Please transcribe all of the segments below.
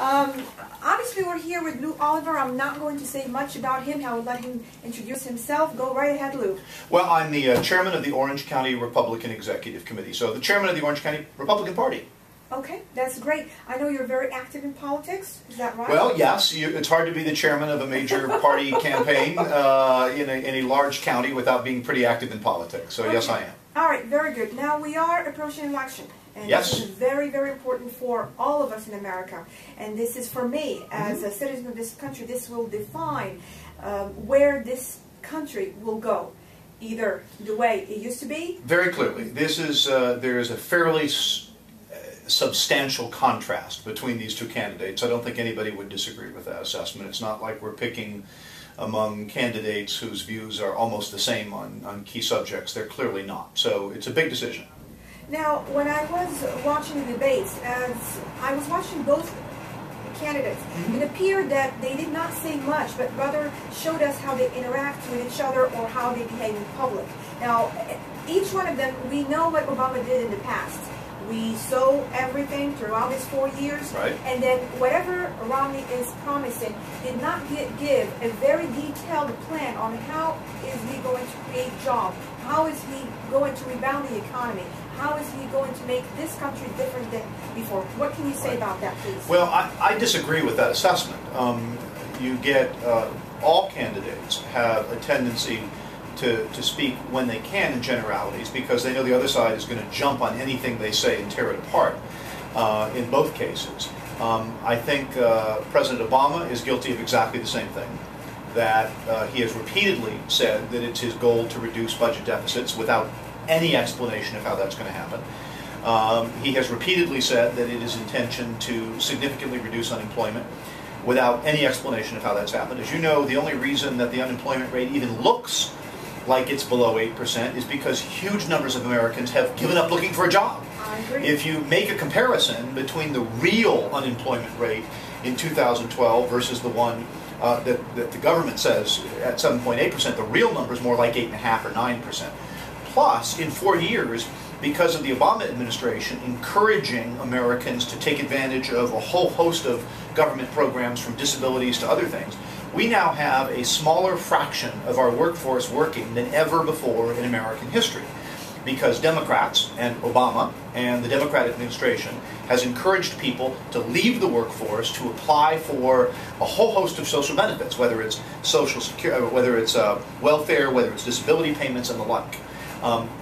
Obviously, we're here with Lou Oliver. I'm not going to say much about him. I will let him introduce himself. Go right ahead, Lou. Well, I'm the chairman of the Orange County Republican Executive Committee, so the chairman of the Orange County Republican Party. Okay, that's great. I know you're very active in politics. Is that right? Well, yes. It's hard to be the chairman of a major party campaign in a large county without being pretty active in politics. So, okay. Yes, I am. All right, very good. Now, we are approaching an election. And yes. This is very, very important for all of us in America. And this is for me, as a citizen of this country, this will define where this country will go. Either the way it used to be. Very clearly. This is, there is a fairly substantial contrast between these two candidates. I don't think anybody would disagree with that assessment. It's not like we're picking among candidates whose views are almost the same on key subjects. They're clearly not. So it's a big decision. Now, when I was watching the debates, as I was watching both candidates, it appeared that they did not say much, but rather showed us how they interact with each other or how they behave in public. Now, each one of them, we know what Obama did in the past. We saw everything throughout his 4 years, right. And then whatever Romney is promising did not give a very detailed plan on how is he going to create jobs, how is he going to rebound the economy, how is he going to make this country different than before. What can you say right. about that, please? Well, I disagree with that assessment. You get all candidates have a tendency to speak when they can in generalities because they know the other side is going to jump on anything they say and tear it apart in both cases. I think President Obama is guilty of exactly the same thing, that he has repeatedly said that it's his goal to reduce budget deficits without any explanation of how that's going to happen. He has repeatedly said that it is intention to significantly reduce unemployment without any explanation of how that's happened. As you know, the only reason that the unemployment rate even looks like it's below 8% is because huge numbers of Americans have given up looking for a job. I agree. If you make a comparison between the real unemployment rate in 2012 versus the one that the government says at 7.8%, the real number is more like 8.5 or 9%. Plus, in 4 years, because of the Obama administration encouraging Americans to take advantage of a whole host of government programs from disabilities to other things, we now have a smaller fraction of our workforce working than ever before in American history. Because Democrats and Obama and the Democrat administration has encouraged people to leave the workforce to apply for a whole host of social benefits, whether it's social security, whether it's welfare, whether it's disability payments and the like.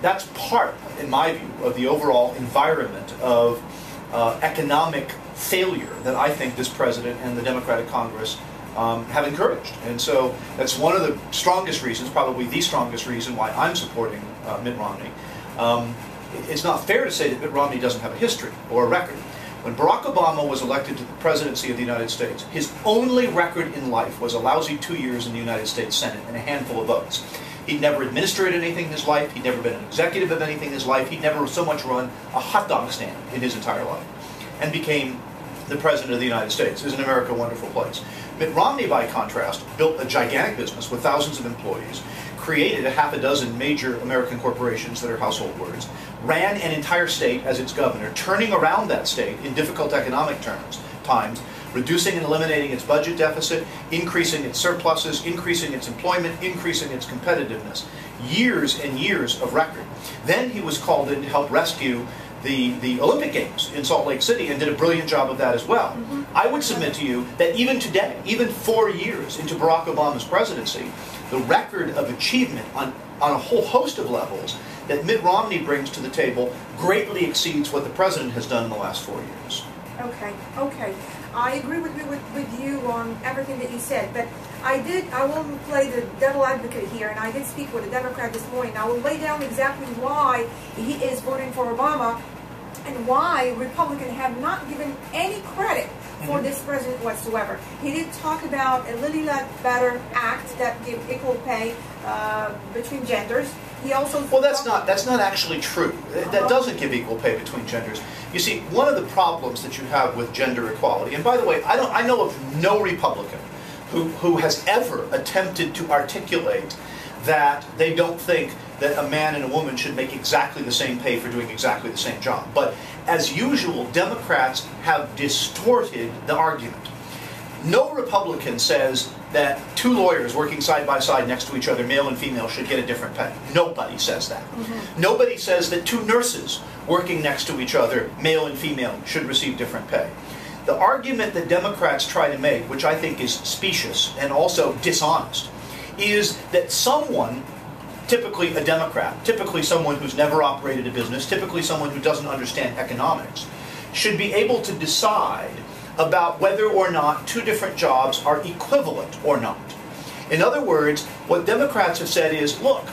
That's part, in my view, of the overall environment of economic failure that I think this president and the Democratic Congress have encouraged. And so that's one of the strongest reasons, probably the strongest reason why I'm supporting Mitt Romney. It's not fair to say that Mitt Romney doesn't have a history or a record. When Barack Obama was elected to the presidency of the United States, his only record in life was a lousy 2 years in the United States Senate and a handful of votes. He'd never administered anything in his life. He'd never been an executive of anything in his life. He'd never so much run a hot dog stand in his entire life and became the President of the United States. Isn't America a wonderful place? Mitt Romney, by contrast, built a gigantic business with thousands of employees, created a half a dozen major American corporations that are household words, ran an entire state as its governor, turning around that state in difficult economic times, reducing and eliminating its budget deficit, increasing its surpluses, increasing its employment, increasing its competitiveness. Years and years of record. Then he was called in to help rescue the Olympic Games in Salt Lake City and did a brilliant job of that as well. I would submit to you that even today, even 4 years into Barack Obama's presidency, the record of achievement on a whole host of levels that Mitt Romney brings to the table greatly exceeds what the president has done in the last 4 years. Okay. I agree with you on everything that you said, but I will play the devil advocate here, and I did speak with a Democrat this morning. I will lay down exactly why he is voting for Obama and why Republicans have not given any credit for this president whatsoever. He did talk about a Lilly Ledbetter Act that gives equal pay between genders. He also well, that's not actually true. That doesn't give equal pay between genders. You see, one of the problems that you have with gender equality, and by the way, I know of no Republican who has ever attempted to articulate that they don't think that a man and a woman should make exactly the same pay for doing exactly the same job. But as usual, Democrats have distorted the argument. No Republican says that two lawyers working side by side next to each other, male and female, should get a different pay. Nobody says that. Nobody says that two nurses working next to each other, male and female, should receive different pay. The argument that Democrats try to make, which I think is specious and also dishonest, is that someone, typically a Democrat, typically someone who's never operated a business, typically someone who doesn't understand economics, should be able to decide about whether or not two different jobs are equivalent or not. In other words, what Democrats have said is, look,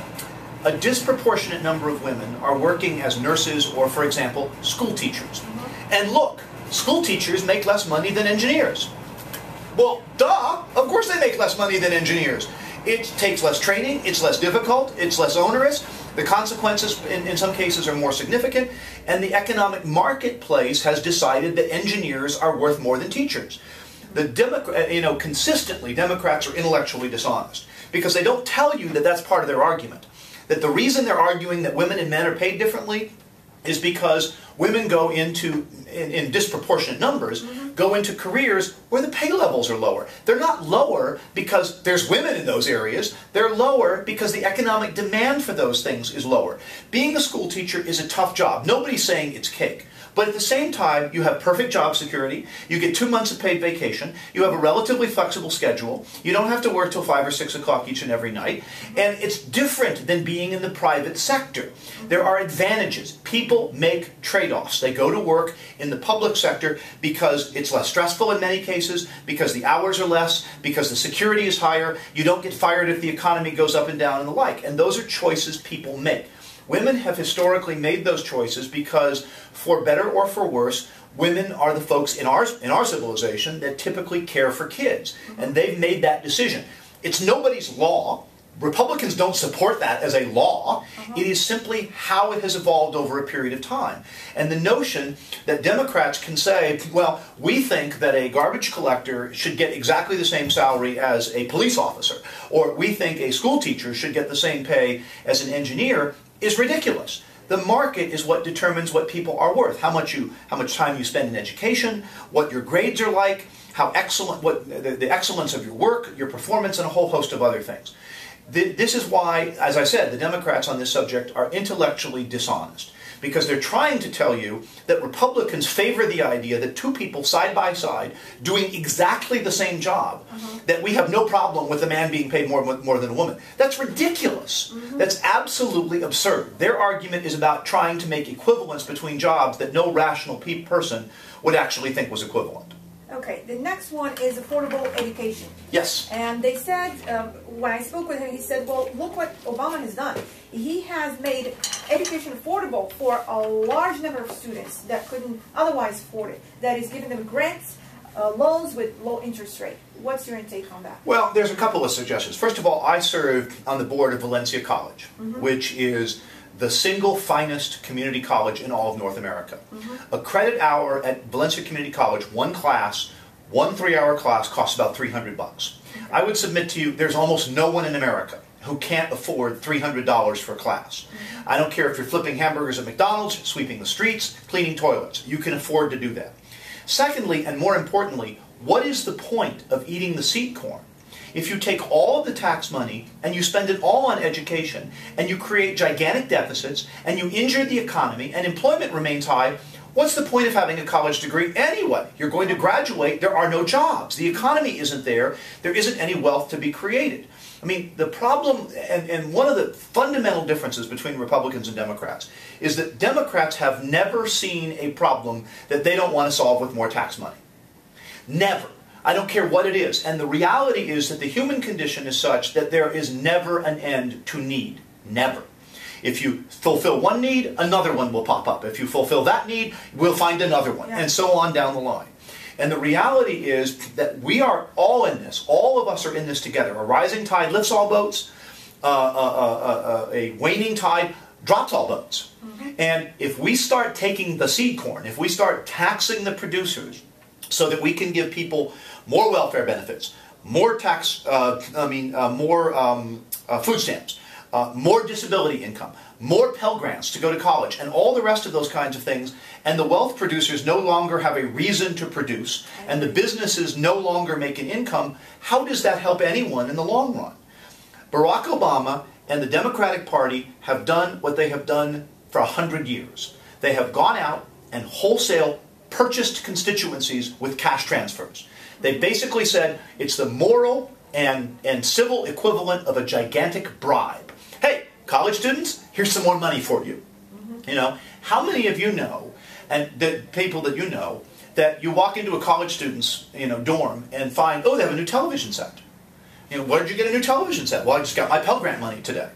a disproportionate number of women are working as nurses or, for example, school teachers. And look, school teachers make less money than engineers. Well, duh, of course they make less money than engineers. It takes less training, it's less difficult, it's less onerous, the consequences in some cases are more significant, and the economic marketplace has decided that engineers are worth more than teachers. Consistently, Democrats are intellectually dishonest because they don't tell you that that's part of their argument. That the reason they're arguing that women and men are paid differently is because women go into, in disproportionate numbers, go into careers where the pay levels are lower. They're not lower because there's women in those areas. They're lower because the economic demand for those things is lower. Being a school teacher is a tough job. Nobody's saying it's cake. But at the same time, you have perfect job security, you get 2 months of paid vacation, you have a relatively flexible schedule, you don't have to work till 5 or 6 o'clock each and every night, and it's different than being in the private sector. There are advantages. People make trade-offs. They go to work in the public sector because it's less stressful in many cases, because the hours are less, because the security is higher, you don't get fired if the economy goes up and down and the like, and those are choices people make. Women have historically made those choices because, for better or for worse, women are the folks in our civilization that typically care for kids. And they've made that decision. It's nobody's law. Republicans don't support that as a law. It is simply how it has evolved over a period of time. And the notion that Democrats can say, well, we think that a garbage collector should get exactly the same salary as a police officer, or we think a school teacher should get the same pay as an engineer, is ridiculous. The market is what determines what people are worth, how much time you spend in education, what your grades are like, how excellent, the excellence of your work, your performance, and a whole host of other things. This is why, as I said, the Democrats on this subject are intellectually dishonest, because they're trying to tell you that Republicans favor the idea that two people side by side doing exactly the same job, that we have no problem with a man being paid more than a woman. That's ridiculous. That's absolutely absurd. Their argument is about trying to make equivalence between jobs that no rational person would actually think was equivalent. Okay, the next one is affordable education. Yes. And they said, when I spoke with him, he said, well, look what Obama has done. He has made education affordable for a large number of students that couldn't otherwise afford it. That is giving them grants, loans with low interest rate. What's your intake on that? Well, there's a couple of suggestions. First of all, I served on the board of Valencia College, which is the single finest community college in all of North America. A credit hour at Valencia Community College, one class, one 3-hour class, costs about $300. I would submit to you there's almost no one in America who can't afford $300 for a class. I don't care if you're flipping hamburgers at McDonald's, sweeping the streets, cleaning toilets. You can afford to do that. Secondly, and more importantly, what is the point of eating the seed corn if you take all of the tax money and you spend it all on education and you create gigantic deficits and you injure the economy and employment remains high? What's the point of having a college degree anyway? You're going to graduate, there are no jobs, the economy isn't there isn't any wealth to be created. I mean, the problem, and one of the fundamental differences between Republicans and Democrats is that Democrats have never seen a problem that they don't want to solve with more tax money. Never. I don't care what it is. And the reality is that the human condition is such that there is never an end to need. Never. If you fulfill one need, another one will pop up. If you fulfill that need, we'll find another one, and so on down the line. And the reality is that we are all in this. All of us are in this together. A rising tide lifts all boats. A waning tide drops all boats. And if we start taking the seed corn, if we start taxing the producers so that we can give people more welfare benefits, more tax, food stamps, more disability income, more Pell Grants to go to college, and all the rest of those kinds of things, and the wealth producers no longer have a reason to produce, and the businesses no longer make an income, how does that help anyone in the long run? Barack Obama and the Democratic Party have done what they have done for 100 years. They have gone out and wholesale purchased constituencies with cash transfers. They basically said it's the moral and civil equivalent of a gigantic bribe. Hey, college students, here's some more money for you. You know, how many of you know, and the people that you know, that you walk into a college student's dorm and find, oh, they have a new television set. Where did you get a new television set? Well, I just got my Pell Grant money today.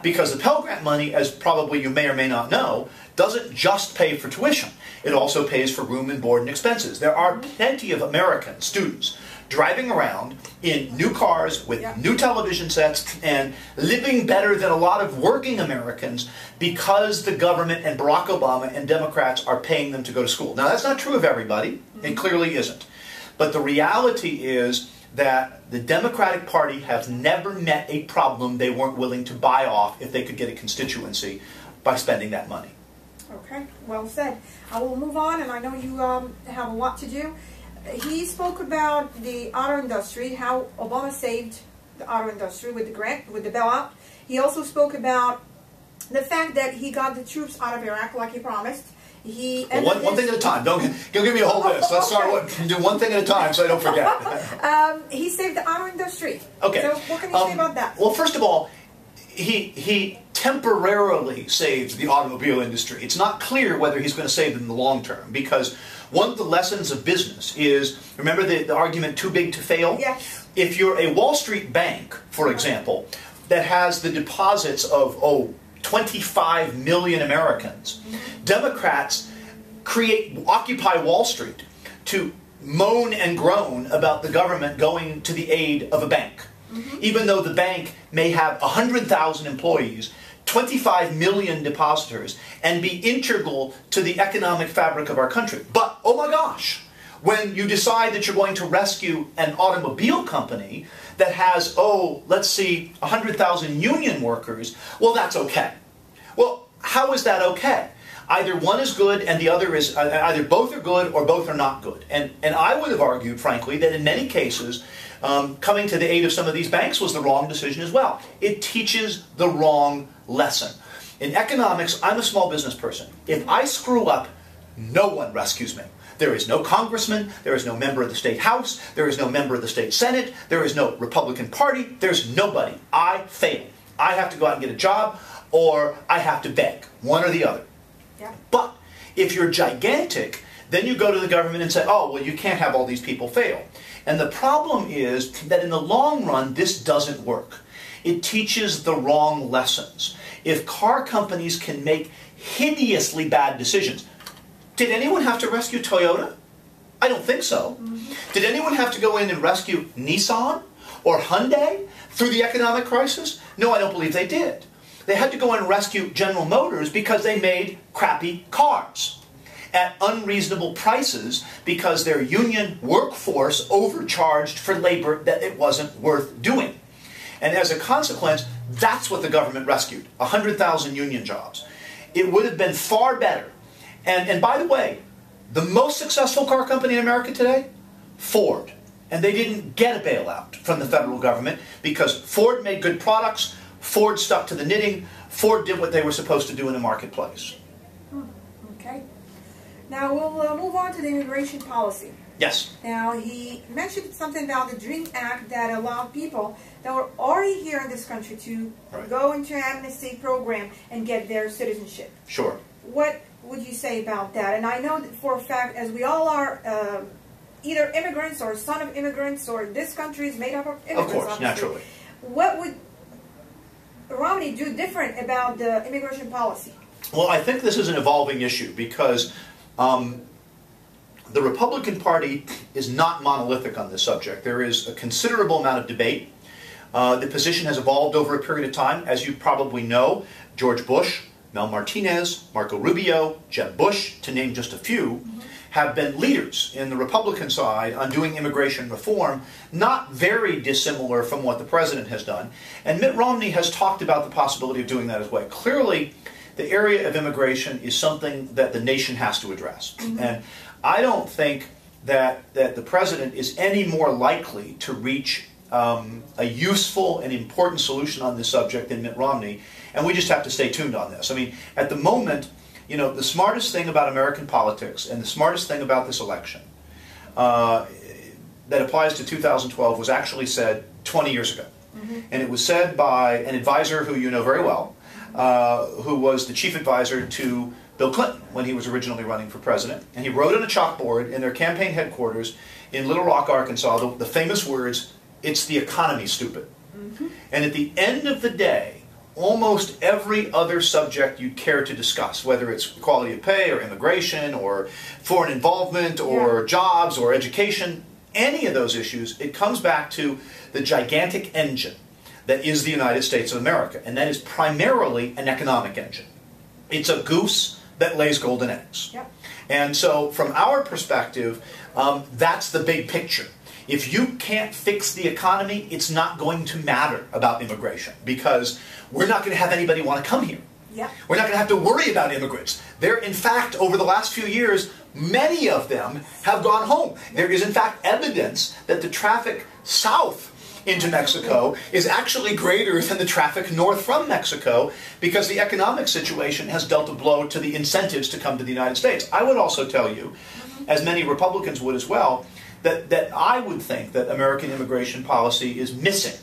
Because the Pell Grant money, as probably you may or may not know, doesn't just pay for tuition. It also pays for room and board and expenses. There are plenty of American students driving around in new cars with new television sets and living better than a lot of working Americans because the government and Barack Obama and Democrats are paying them to go to school. Now, that's not true of everybody. It clearly isn't. But the reality is that the Democratic Party has never met a problem they weren't willing to buy off if they could get a constituency by spending that money. Okay, well said. I will move on, and I know you have a lot to do. He spoke about the auto industry, how Obama saved the auto industry with the grant, with the bailout. He also spoke about the fact that he got the troops out of Iraq like he promised. Well, one thing at a time. Don't give me a whole list. Let's do one thing at a time so I don't forget. He saved the auto industry. Okay. So what can you say about that? Well, first of all, he temporarily saved the automobile industry. It's not clear whether he's going to save them in the long term, because one of the lessons of business is, remember the argument too big to fail? Yes. If you're a Wall Street bank, for example, that has the deposits of, 25 million Americans, Democrats occupy Wall Street to moan and groan about the government going to the aid of a bank. Even though the bank may have 100,000 employees, 25 million depositors, and be integral to the economic fabric of our country. But, oh my gosh, when you decide that you're going to rescue an automobile company that has, let's see, 100,000 union workers, well, that's okay. Well, how is that okay? Either one is good and the other is, either both are good or both are not good. And I would have argued, frankly, that in many cases, coming to the aid of some of these banks was the wrong decision as well. It teaches the wrong lesson. In economics, I'm a small business person. If I screw up, no one rescues me. There is no congressman, there is no member of the state house, there is no member of the state senate, there is no Republican Party, there's nobody. I fail. I have to go out and get a job, or I have to beg, one or the other. Yeah. But if you're gigantic, then you go to the government and say, oh, well, you can't have all these people fail. And the problem is that in the long run, this doesn't work. It teaches the wrong lessons. If car companies can make hideously bad decisions, did anyone have to rescue Toyota? I don't think so. Did anyone have to go in and rescue Nissan or Hyundai through the economic crisis? No, I don't believe they did. They had to go in and rescue General Motors because they made crappy cars at unreasonable prices because their union workforce overcharged for labor that it wasn't worth doing. And as a consequence, that's what the government rescued, 100,000 union jobs. It would have been far better. And by the way, the most successful car company in America today, Ford. And they didn't get a bailout from the federal government because Ford made good products, Ford stuck to the knitting, Ford did what they were supposed to do in the marketplace. Okay. Now we'll move on to the immigration policy. Yes. Now he mentioned something about the DREAM Act that allowed people that were already here in this country to go into an amnesty program and get their citizenship. Sure. What would you say about that? And I know that for a fact, as we all are either immigrants or son of immigrants, or this country is made up of immigrants. Of course, obviously. naturally. What would Romney do different about the immigration policy? Well, I think this is an evolving issue because the Republican Party is not monolithic on this subject. There is a considerable amount of debate. The position has evolved over a period of time. As you probably know, George Bush, Mel Martinez, Marco Rubio, Jeb Bush, to name just a few, have been leaders in the Republican side on doing immigration reform, not very dissimilar from what the president has done. And Mitt Romney has talked about the possibility of doing that as well. Clearly, the area of immigration is something that the nation has to address. And I don't think that the president is any more likely to reach a useful and important solution on this subject than Mitt Romney. And we just have to stay tuned on this. I mean, at the moment, you know, the smartest thing about American politics and the smartest thing about this election that applies to 2012 was actually said 20 years ago. And it was said by an advisor who you know very well, who was the chief advisor to Bill Clinton when he was originally running for president. And he wrote on a chalkboard in their campaign headquarters in Little Rock, Arkansas, the famous words, "It's the economy, stupid." And at the end of the day, almost every other subject you'd care to discuss, whether it's quality of pay or immigration or foreign involvement or jobs or education, any of those issues, it comes back to the gigantic engine that is the United States of America. And that is primarily an economic engine. It's a goose that lays golden eggs. And so from our perspective, that's the big picture. If you can't fix the economy, it's not going to matter about immigration because we're not going to have anybody want to come here. We're not going to have to worry about immigrants. There, in fact, over the last few years, many of them have gone home. There is, in fact, evidence that the traffic south into Mexico is actually greater than the traffic north from Mexico because the economic situation has dealt a blow to the incentives to come to the United States. I would also tell you, as many Republicans would as well, that I would think that American immigration policy is missing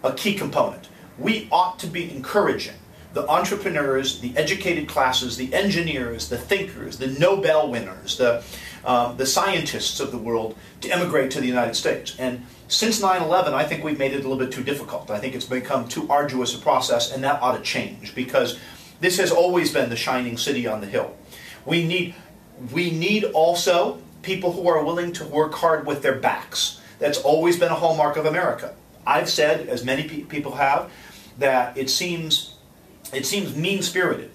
a key component. We ought to be encouraging the entrepreneurs, the educated classes, the engineers, the thinkers, the Nobel winners, the scientists of the world to immigrate to the United States. And since 9/11, I think we've made it a little bit too difficult. I think it's become too arduous a process, and that ought to change because this has always been the shining city on the hill. We need also people who are willing to work hard with their backs. That's always been a hallmark of America. I've said, as many people have, that it seems mean-spirited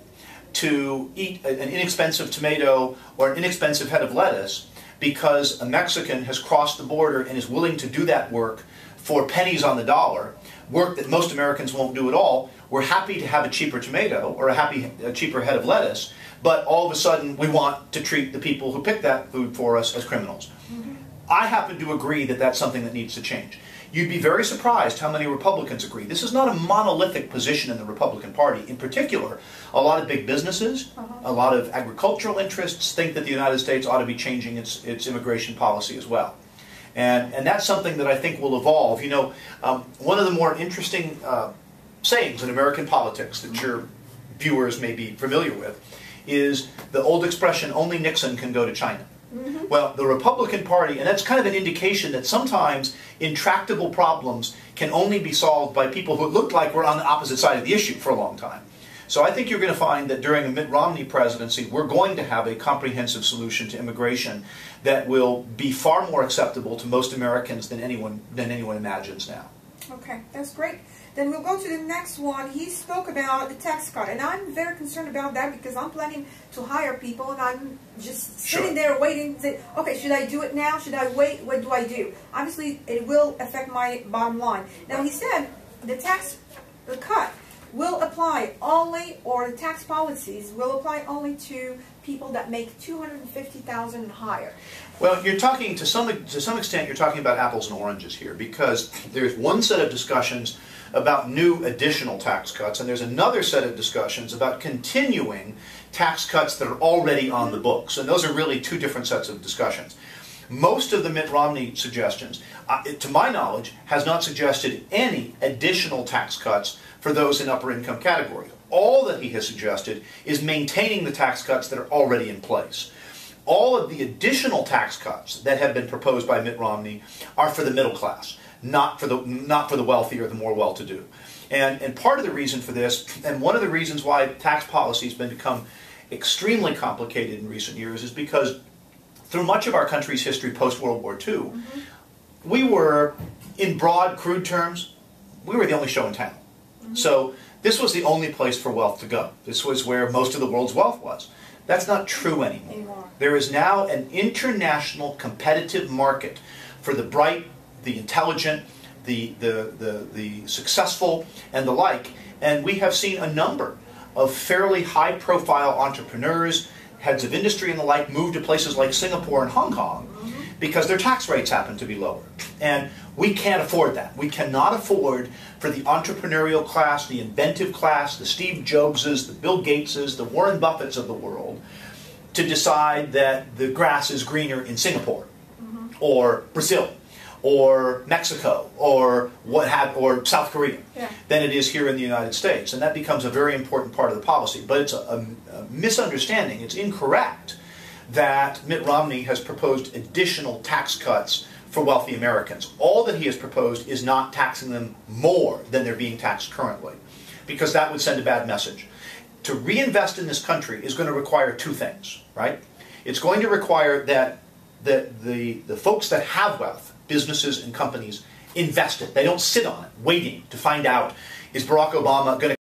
to eat an inexpensive tomato or an inexpensive head of lettuce because a Mexican has crossed the border and is willing to do that work for pennies on the dollar, work that most Americans won't do at all. We're happy to have a cheaper tomato or a cheaper head of lettuce, but all of a sudden we want to treat the people who pick that food for us as criminals. I happen to agree that that's something that needs to change. You'd be very surprised how many Republicans agree. This is not a monolithic position in the Republican Party. In particular, a lot of big businesses, a lot of agricultural interests think that the United States ought to be changing its immigration policy as well. And that's something that I think will evolve. You know, one of the more interesting sayings in American politics that your viewers may be familiar with is the old expression, only Nixon can go to China. Well, the Republican Party, and that's kind of an indication that sometimes intractable problems can only be solved by people who look like we're on the opposite side of the issue for a long time. So I think you're going to find that during a Mitt Romney presidency, we're going to have a comprehensive solution to immigration that will be far more acceptable to most Americans than anyone imagines now. Okay, that's great. Then we'll go to the next one. He spoke about the tax cut, and I'm very concerned about that because I'm planning to hire people, and I'm just sitting there waiting to say, okay, should I do it now? Should I wait? What do I do? Obviously, it will affect my bottom line. Now, he said the cut will apply only, or the tax policies will apply only to people that make $250,000 and higher. Well, you're talking to some extent. You're talking about apples and oranges here because there's one set of discussions about new additional tax cuts, and there's another set of discussions about continuing tax cuts that are already on the books, and those are really two different sets of discussions. Most of the Mitt Romney suggestions, to my knowledge, has not suggested any additional tax cuts for those in upper income categories. All that he has suggested is maintaining the tax cuts that are already in place. All of the additional tax cuts that have been proposed by Mitt Romney are for the middle class, not for the wealthy or the more well-to-do. And part of the reason for this, and one of the reasons why tax policy has become extremely complicated in recent years, is because through much of our country's history post-World War II, we were, in broad, crude terms, we were the only show in town. So this was the only place for wealth to go. This was where most of the world's wealth was. That's not true anymore. There is now an international competitive market for the bright, the intelligent, the successful, and the like. And we have seen a number of fairly high-profile entrepreneurs, heads of industry and the like, move to places like Singapore and Hong Kong because their tax rates happen to be lower. And we can't afford that. We cannot afford for the entrepreneurial class, the inventive class, the Steve Jobses, the Bill Gateses, the Warren Buffetts of the world, to decide that the grass is greener in Singapore or Brazil or Mexico or or South Korea than it is here in the United States. And that becomes a very important part of the policy. But it's a misunderstanding. It's incorrect that Mitt Romney has proposed additional tax cuts for wealthy Americans. All that he has proposed is not taxing them more than they're being taxed currently, because that would send a bad message. To reinvest in this country is going to require two things, right? It's going to require that the folks that have wealth, businesses and companies, invest it. They don't sit on it waiting to find out, is Barack Obama going to